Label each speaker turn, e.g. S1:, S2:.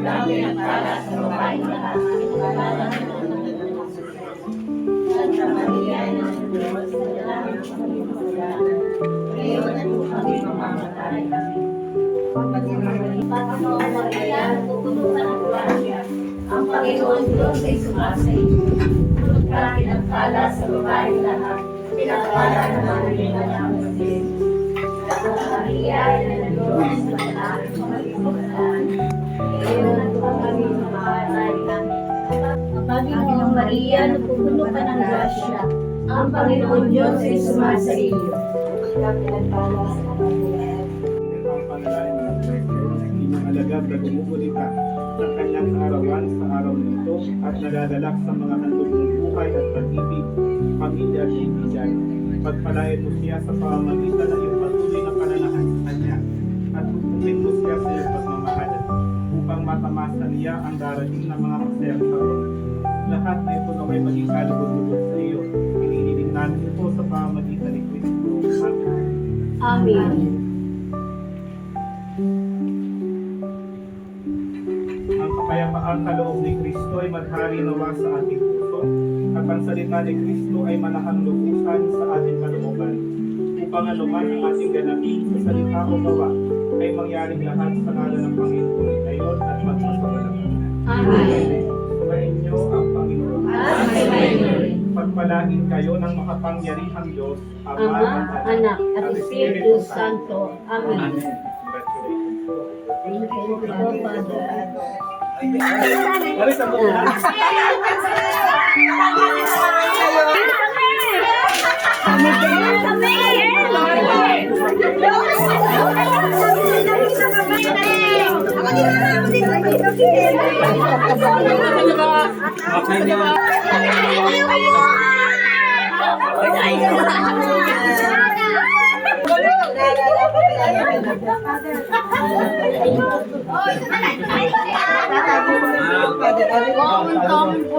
S1: ang pinagpala sa babaeng lahat. Santa Maria, Ina ng Diyos, dalangin po kami mga pagkakaan. Ngayon at kung kami mamamatay. Panginoon Maria, pupuno ka ng grasya. Ang Panginoon Diyos ay sumasa iyo. Puno ka ang pinagpala sa babaeng lahat. Pinagpala naman ang iyong kapatid. Santa Maria, Ina ng Diyos, dalangin po kami mga pagkakaan. Ngayon at kung kami mamamatay. Panginoong Maria, pupuno ka ng grasya. Ang Panginoon Diyos ay sumasa iyo. Puno ka ang pinagpala sa babaeng lahat.
S2: Ang panalangin ng Kristo, inyong alagad na gumuguli ka ng kanyang kaarawan sa araw nito at nagagalak sa mga handog ng buhay at pag-ibig, pamilya at kaibigan. Pagpalain mo siya sa pamamagitan ng iyong patuloy na pananahan sa kanya at hukumin mo siya sa iyong pagmamahal upang matamasa niya ang darating na mga masayang taon. Lahat na ito naway maging kalugod-lugod sa iyo. Hinihiling namin ito sa pamamagitan ni Kristo. Amen.
S1: Amen.
S2: Ang kapayapaang kaloob ni Kristo ay maghari nawa sa ating puso at ang salita ni Kristo ay malakang lubusan sa ating kalooban upang anuman ang ating ganapin sa salita o gawa ay mangyaring lahat sa ngalan ng Panginoon ngayon at magpasawalang.
S1: Amen.
S2: Sumayin niyo ang Panginoon.
S1: Amen.
S2: Pagpalain kayo ng makapangyarihang Diyos,
S1: Ama, Anak, at Espiritu Santo. Amen.
S2: Amen.
S1: Thank you, Father.
S2: Alis na po na.
S1: Common po.